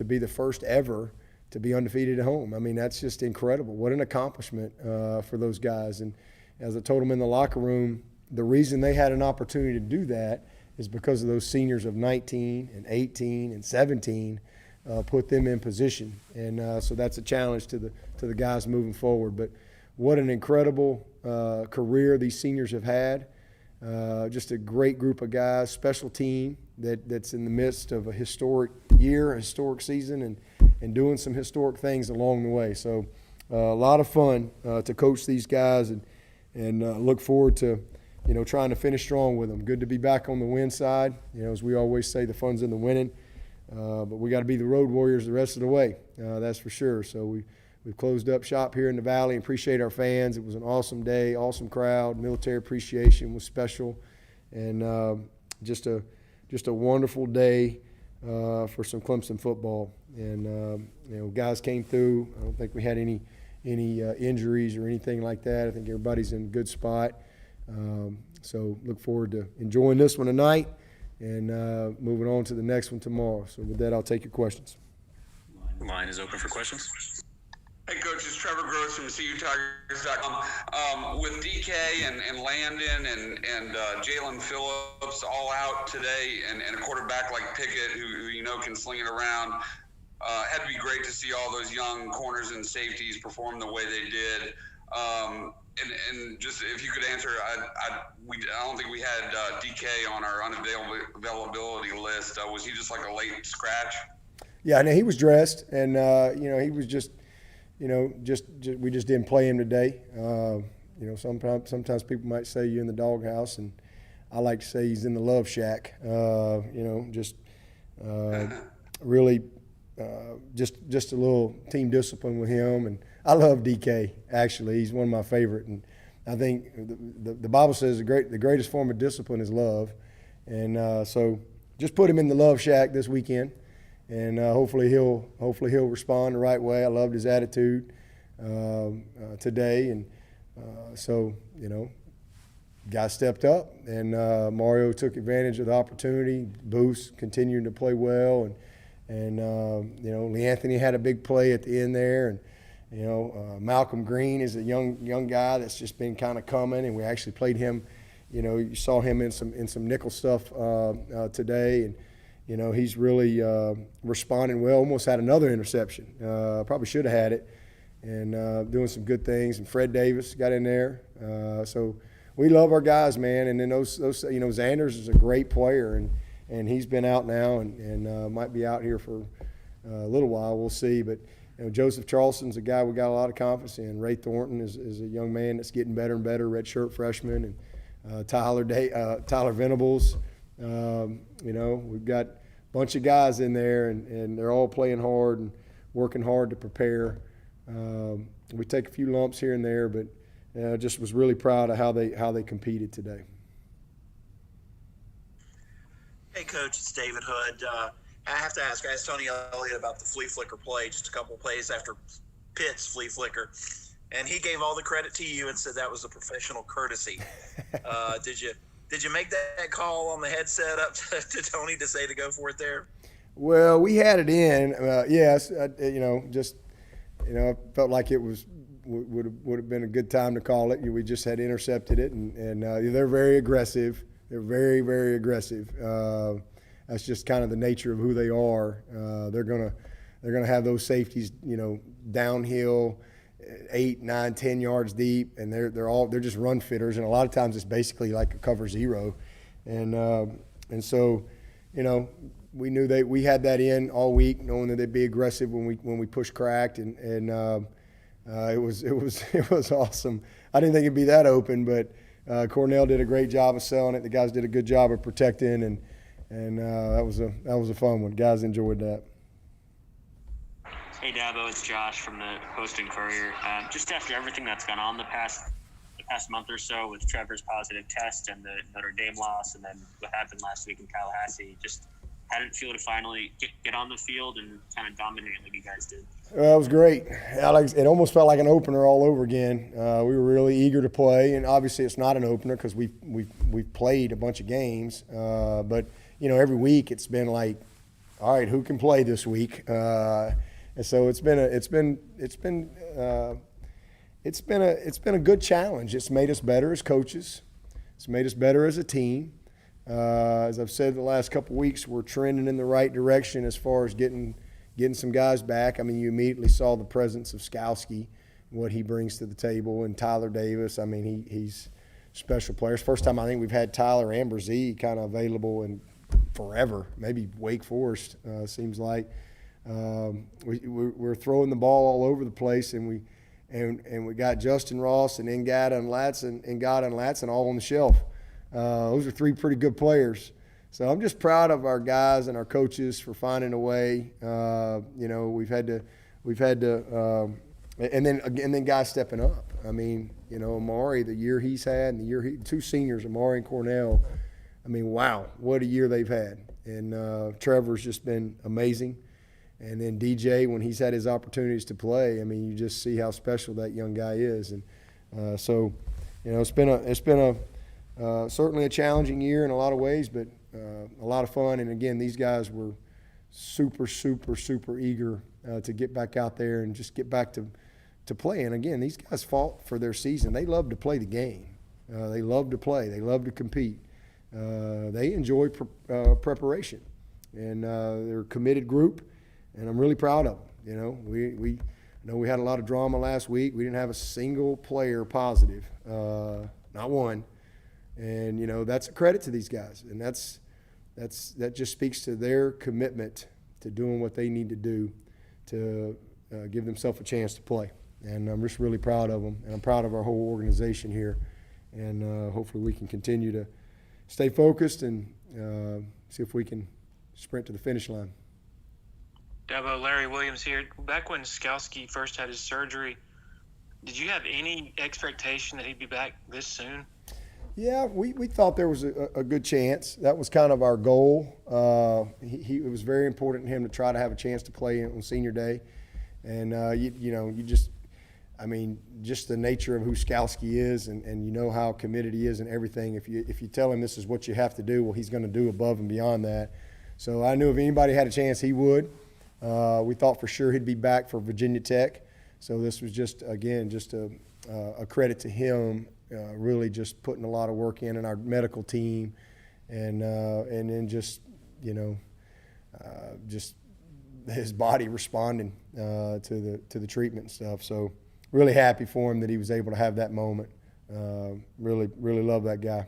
to be the first ever to be undefeated at home. I mean, that's just incredible. What an accomplishment for those guys. And as I told them in the locker room, the reason they had an opportunity to do that is because of those seniors of 19 and 18 and 17 put them in position. And so that's a challenge to the guys moving forward. But what an incredible career these seniors have had. Just a great group of guys, special team that's in the midst of a historic year, a historic season, and doing some historic things along the way. So a lot of fun to coach these guys and look forward to, trying to finish strong with them. Good to be back on the win side. As we always say, the fun's in the winning. But we got to be the road warriors the rest of the way. That's for sure. So we've closed up shop here in the Valley and appreciate our fans. It was an awesome day, awesome crowd. Military appreciation was special. And just a wonderful day for some Clemson football. And, guys came through. I don't think we had any injuries or anything like that. I think everybody's in a good spot. So look forward to enjoying this one tonight and moving on to the next one tomorrow. So with that, I'll take your questions. The line is open for questions. Hey, Coach, it's Trevor Gross from CUTigers.com. With DK and Landon and Jalen Phillips all out today and a quarterback like Pickett who can sling it around, had to be great to see all those young corners and safeties perform the way they did. And just if you could answer, I don't think we had DK on our unavailability list. Was he just like a late scratch? Yeah, no, he was dressed, and he was just we just didn't play him today. Sometimes people might say you're in the doghouse, and I like to say he's in the love shack. Really just a little team discipline with him. And I love DK, actually. He's one of my favorite. And I think the Bible says the greatest form of discipline is love. And so just put him in the love shack this weekend. And hopefully he'll respond the right way. I loved his attitude today. And guys stepped up. And Mario took advantage of the opportunity. Boost continuing to play well. And Lee Anthony had a big play at the end there, and Malcolm Green is a young guy that's just been kind of coming, and we actually played him. You saw him in some nickel stuff today, and he's really responding well. Almost had another interception. Probably should have had it, and doing some good things. And Fred Davis got in there, so we love our guys, man. And then those Xanders is a great player, and he's been out now and might be out here for a little while. We'll see. But Joseph Charleston's a guy we got a lot of confidence in. Ray Thornton is a young man that's getting better and better, redshirt freshman. And Tyler Venables. We've got a bunch of guys in there, and they're all playing hard and working hard to prepare. We take a few lumps here and there, but just was really proud of how they competed today. Hey, Coach, it's David Hood. I have to ask, I asked Tony Elliott about the flea flicker play just a couple of plays after Pitt's flea flicker, and he gave all the credit to you and said that was a professional courtesy. Did you make that call on the headset up to Tony to say to go for it there? Well, we had it in. Yes, I felt like it would have been a good time to call it. We just had intercepted it, and they're very aggressive. They're very, very aggressive. That's just kind of the nature of who they are. They're gonna have those safeties, downhill, 8, 9, 10 yards deep, and they're just run fitters. And a lot of times it's basically like a cover zero, and so we knew we had that in all week, knowing that they'd be aggressive when we push cracked, and it was awesome. I didn't think it'd be that open, but. Cornell did a great job of selling it. The guys did a good job of protecting, and that was a fun one. Guys enjoyed that. Hey Dabo, it's Josh from the Post and Courier. Just after everything that's gone on the past month or so with Trevor's positive test and the Notre Dame loss, and then what happened last week in Tallahassee, just how did it feel to finally get on the field and kind of dominate like you guys did? Well, it was great. Alex, it almost felt like an opener all over again. We were really eager to play, and obviously it's not an opener because we've played a bunch of games. But every week it's been like all right, who can play this week? And so it's been a good challenge. It's made us better as coaches. It's made us better as a team. As I've said the last couple of weeks, we're trending in the right direction as far as getting some guys back. I mean, you immediately saw the presence of Skowski, what he brings to the table, and Tyler Davis. I mean, he's special players. First time I think we've had Tyler and Brzee kind of available in forever. Maybe Wake Forest seems like. We're throwing the ball all over the place, and we got Justin Ross and Ngata and Latson all on the shelf. Those are three pretty good players. So I'm just proud of our guys and our coaches for finding a way. We've had to, and then guys stepping up. I mean, Amari, the year he's had, and two seniors, Amari and Cornell. I mean, wow, what a year they've had. And Trevor's just been amazing. And then DJ, when he's had his opportunities to play, I mean, you just see how special that young guy is. And it's been certainly a challenging year in a lot of ways, but a lot of fun. And again, these guys were super, super, super eager to get back out there and just get back to play. And again, these guys fought for their season. They love to play the game. They love to play. They love to compete. They enjoy preparation, and they're a committed group. And I'm really proud of them. We had a lot of drama last week. We didn't have a single player positive, not one. And that's a credit to these guys, and that just speaks to their commitment to doing what they need to do to give themselves a chance to play. And I'm just really proud of them, and I'm proud of our whole organization here. And hopefully we can continue to stay focused and see if we can sprint to the finish line. Dabo, Larry Williams here. Back when Skowski first had his surgery, did you have any expectation that he'd be back this soon? Yeah, we thought there was a good chance. That was kind of our goal. It was very important to him to try to have a chance to play on senior day. And, just the nature of who Skowski is and how committed he is and everything. If you tell him this is what you have to do, well, he's going to do above and beyond that. So I knew if anybody had a chance, he would. We thought for sure he'd be back for Virginia Tech. So this was just a credit to him, really just putting a lot of work in our medical team, and then just his body responding to the treatment and stuff. So really happy for him that he was able to have that moment. Really love that guy.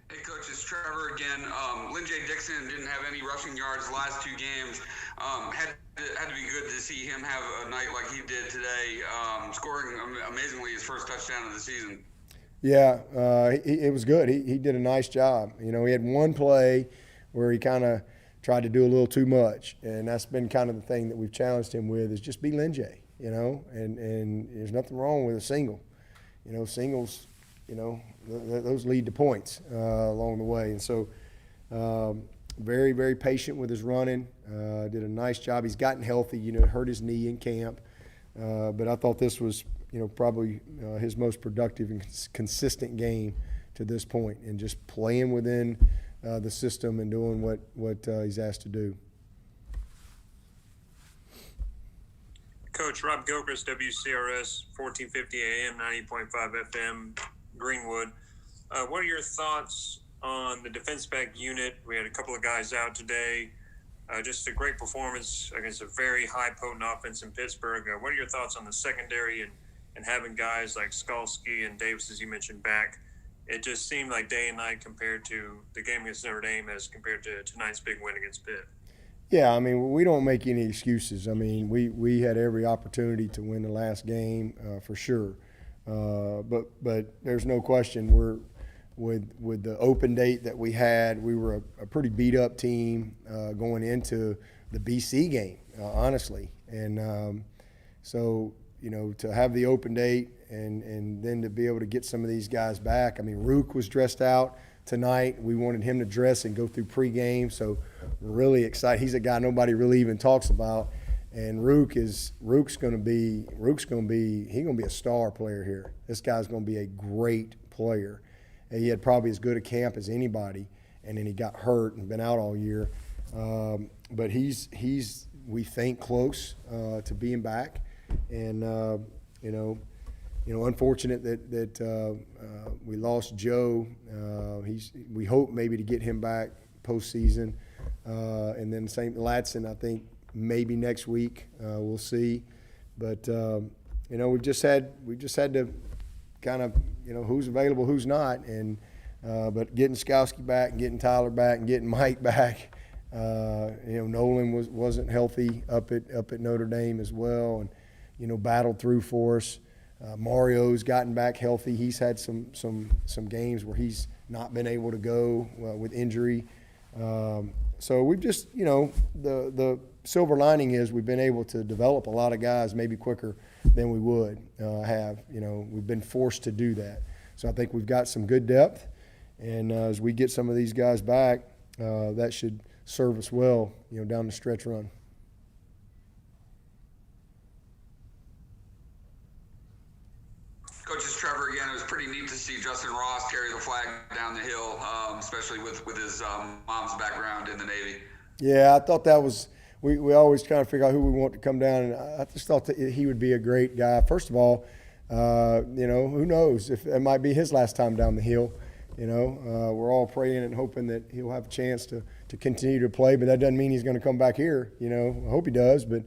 Hey, Coach, it's Trevor again. Lynn J. Dixon didn't have any rushing yards the last two games. Had to be good to see him have a night like he did today, scoring amazingly his first touchdown of the season. Yeah, it was good. He did a nice job. He had one play where he kind of tried to do a little too much, and that's been kind of the thing that we've challenged him with, is just be Lynn J., and there's nothing wrong with a single. Singles, those lead to points along the way. And so very, very patient with his running, did a nice job. He's gotten healthy, hurt his knee in camp. But I thought this was, probably his most productive and consistent game to this point, and just playing within the system and doing what he's asked to do. Coach, Rob Gilchrist, WCRS, 1450 AM, 90.5 FM, Greenwood. What are your thoughts on the defense back unit? We had a couple of guys out today. Just a great performance against a very high potent offense in Pittsburgh. What are your thoughts on the secondary and having guys like Skalski and Davis, as you mentioned, back? It just seemed like day and night compared to the game against Notre Dame as compared to tonight's big win against Pitt. Yeah, we don't make any excuses. We had every opportunity to win the last game for sure. But there's no question with the open date that we had, we were a pretty beat up team going into the BC game, honestly. And so, to have the open date and then to be able to get some of these guys back. Rook was dressed out tonight. We wanted him to dress and go through pregame, so we're really excited. He's a guy nobody really even talks about. And Rook's going to be a star player here. This guy's going to be a great player. And he had probably as good a camp as anybody, and then he got hurt and been out all year. But he's we think close to being back, and unfortunate that we lost Joe. We hope maybe to get him back postseason, and then same Ladson. I think maybe next week. We'll see, but we've just had to kind of who's available, who's not, and but getting Skowski back, and getting Tyler back, and getting Mike back. Nolan wasn't healthy up at Notre Dame as well, and battled through for us. Mario's gotten back healthy. He's had some games where he's not been able to go with injury. So we've just the silver lining is we've been able to develop a lot of guys maybe quicker than we would have. We've been forced to do that. So I think we've got some good depth, and as we get some of these guys back, that should serve us well, down the stretch run. Coach, it's Trevor again. It was pretty neat to see Justin Ross carry the flag down the hill, especially with his mom's background in the Navy. Yeah, I thought that was we always try to figure out who we want to come down, and I just thought that he would be a great guy. First of all, who knows if it might be his last time down the hill. We're all praying and hoping that he'll have a chance to continue to play, but that doesn't mean he's going to come back here. I hope he does, but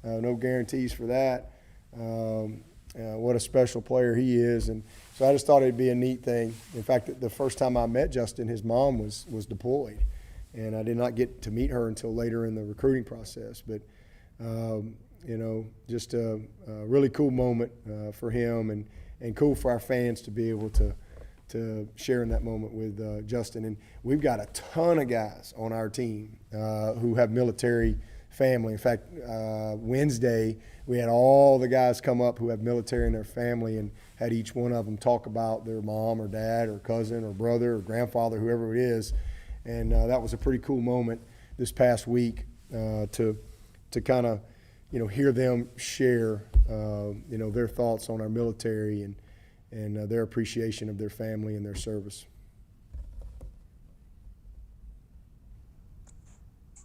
no guarantees for that. What a special player he is, and so I just thought it'd be a neat thing. In fact, the first time I met Justin, his mom was deployed, and I did not get to meet her until later in the recruiting process. But just a really cool moment for him, and cool for our fans to be able to share in that moment with Justin. And we've got a ton of guys on our team who have military family. In fact, Wednesday we had all the guys come up who have military in their family, and had each one of them talk about their mom or dad or cousin or brother or grandfather, whoever it is. And that was a pretty cool moment this past week to kind of hear them share their thoughts on our military and their appreciation of their family and their service.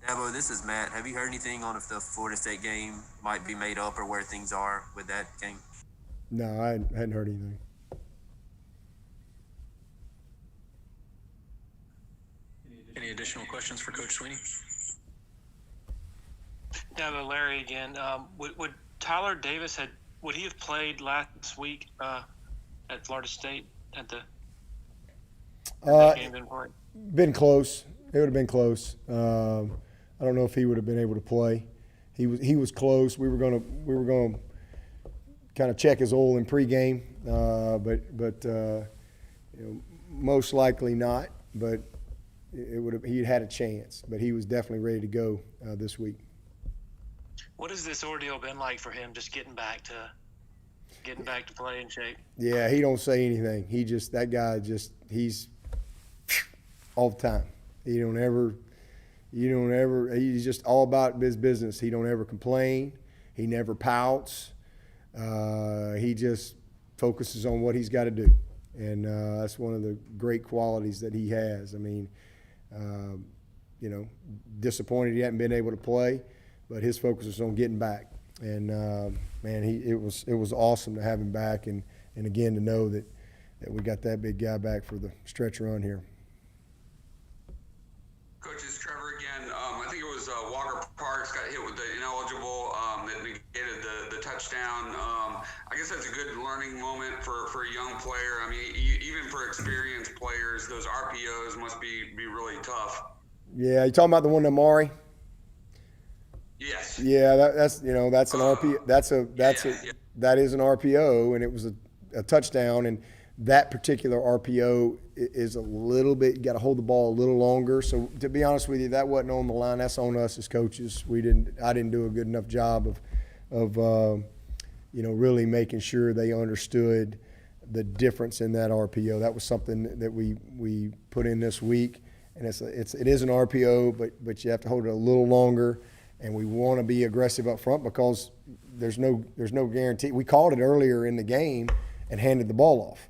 Dabo, this is Matt. Have you heard anything on if the Florida State game might be made up or where things are with that game? No, I hadn't heard anything. Any additional questions for Coach Swinney? Dabo, Larry again. Would Tyler Davis would he have played last week at Florida State at the game been played? Been close. It would have been close. I don't know if he would have been able to play. He was close. We were going to kind of check his oil in pregame, but most likely not. But he had a chance. But he was definitely ready to go this week. What has this ordeal been like for him? Just getting back to play in shape. Yeah, he don't say anything. He's all the time. He's just all about his business. He don't ever complain. He never pouts. He just focuses on what he's got to do. And that's one of the great qualities that he has. I mean, disappointed he hadn't been able to play, but his focus is on getting back. And it was awesome to have him back, and again to know that we got that big guy back for the stretch run here. Coach, it's Trevor again. I think it was Walker Parks got hit with the ineligible that negated the touchdown. I guess that's a good learning moment for a young player. I mean, even for experienced players, those RPOs must be really tough. Yeah, you talking about the one to Amari? Yes. Yeah, that's an RPO. That is an RPO, and it was a touchdown. And that particular RPO is a little bit. You got to hold the ball a little longer. So to be honest with you, that wasn't on the line. That's on us as coaches. I didn't do a good enough job of really making sure they understood the difference in that RPO. That was something that we put in this week, and it is an RPO, but you have to hold it a little longer. And we want to be aggressive up front because there's no guarantee. We called it earlier in the game and handed the ball off.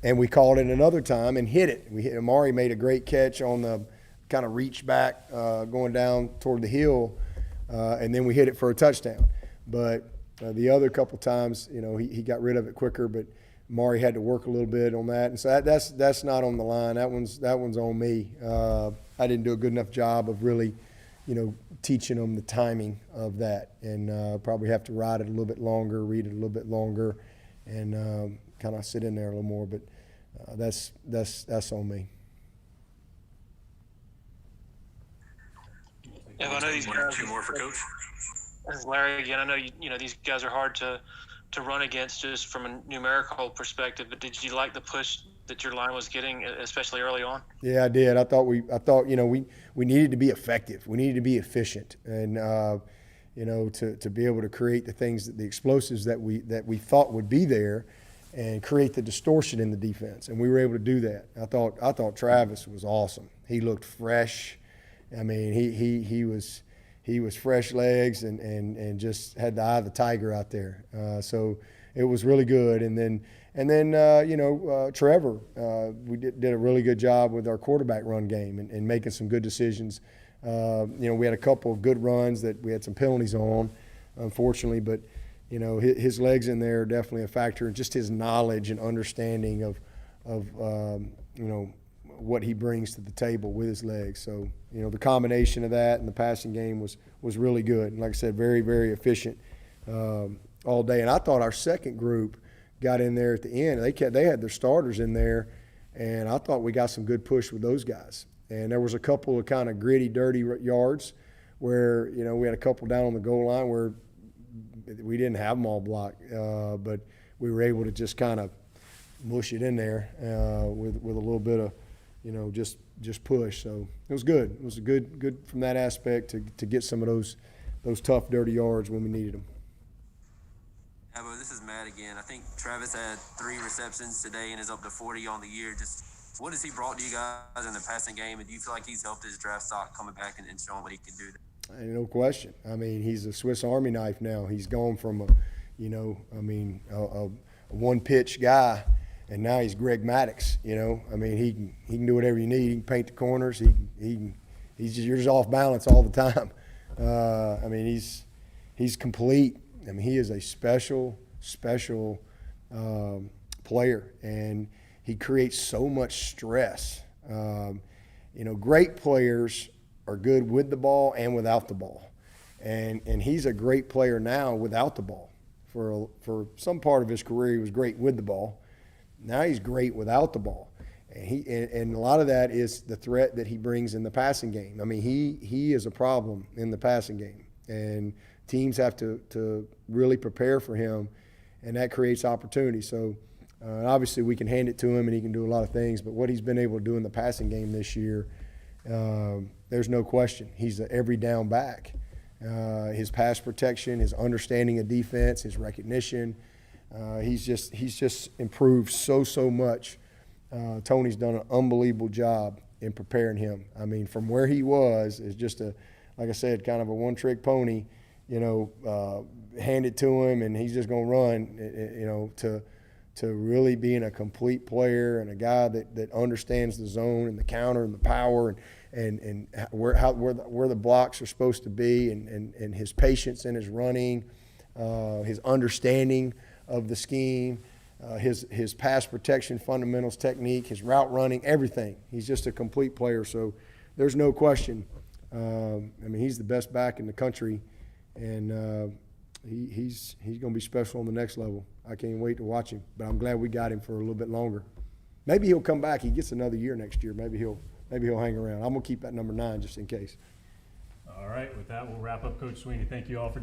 And we called it another time and hit it. Amari made a great catch on the kind of reach back going down toward the hill, and then we hit it for a touchdown. But the other couple times, he got rid of it quicker, but Amari had to work a little bit on that. And so that's not on the line. That one's on me. I didn't do a good enough job of really, teaching them the timing of that, and probably have to ride it a little bit longer, read it a little bit longer, and kind of sit in there a little more. But that's on me. Yeah, I know these guys. Two more for Coach. This is Larry again. I know these guys are hard to run against just from a numerical perspective. But did you like the push that your line was getting, especially early on? Yeah, I did. I thought we needed to be effective. We needed to be efficient, and to be able to create the explosives that we thought would be there, and create the distortion in the defense. And we were able to do that. I thought Travis was awesome. He looked fresh. I mean, he was fresh legs and just had the eye of the tiger out there. So it was really good. And then Trevor, we did a really good job with our quarterback run game and making some good decisions. We had a couple of good runs that we had some penalties on, unfortunately, but his legs in there are definitely a factor, and just his knowledge and understanding of what he brings to the table with his legs. So, the combination of that and the passing game was really good. And like I said, very, very efficient all day. And I thought our second group got in there at the end. They had their starters in there, and I thought we got some good push with those guys. And there was a couple of kind of gritty, dirty yards where, we had a couple down on the goal line where we didn't have them all blocked, but we were able to just kind of mush it in there with a little bit of, just push. So it was good. It was good from that aspect to get some of those tough, dirty yards when we needed them. Abo, this is Matt again. I think Travis had 3 receptions today and is up to 40 on the year. Just what has he brought to you guys in the passing game, and do you feel like he's helped his draft stock coming back and showing what he can do? No question. I mean, he's a Swiss Army knife now. He's gone from a one-pitch guy, and now he's Greg Maddux. I mean, he can do whatever you need. He can paint the corners. You're just off balance all the time. I mean, he's complete. I mean, he is a special player, and he creates so much stress. Great players are good with the ball and without the ball, and he's a great player now without the ball. For some part of his career, he was great with the ball. Now he's great without the ball, and a lot of that is the threat that he brings in the passing game. I mean, he is a problem in the passing game, and teams have to really prepare for him, and that creates opportunity. So obviously we can hand it to him, and he can do a lot of things, but what he's been able to do in the passing game this year, there's no question. He's an every down back. His pass protection, his understanding of defense, his recognition, he's just improved so much. Tony's done an unbelievable job in preparing him. I mean, from where he was is just like I said, kind of a one-trick pony. Hand it to him and he's just going to run. To really being a complete player and a guy that understands the zone and the counter and the power and where the blocks are supposed to be, and his patience in his running, his understanding of the scheme, his pass protection fundamentals, technique, his route running, everything. He's just a complete player. So there's no question. I mean, he's the best back in the country, and he's going to be special on the next level. I can't wait to watch him, but I'm glad we got him for a little bit longer. Maybe he'll come back. He gets another year next year. Maybe he'll hang around. I'm going to keep that number 9 just in case. All right. With that, we'll wrap up. Coach Swinney, thank you all for joining.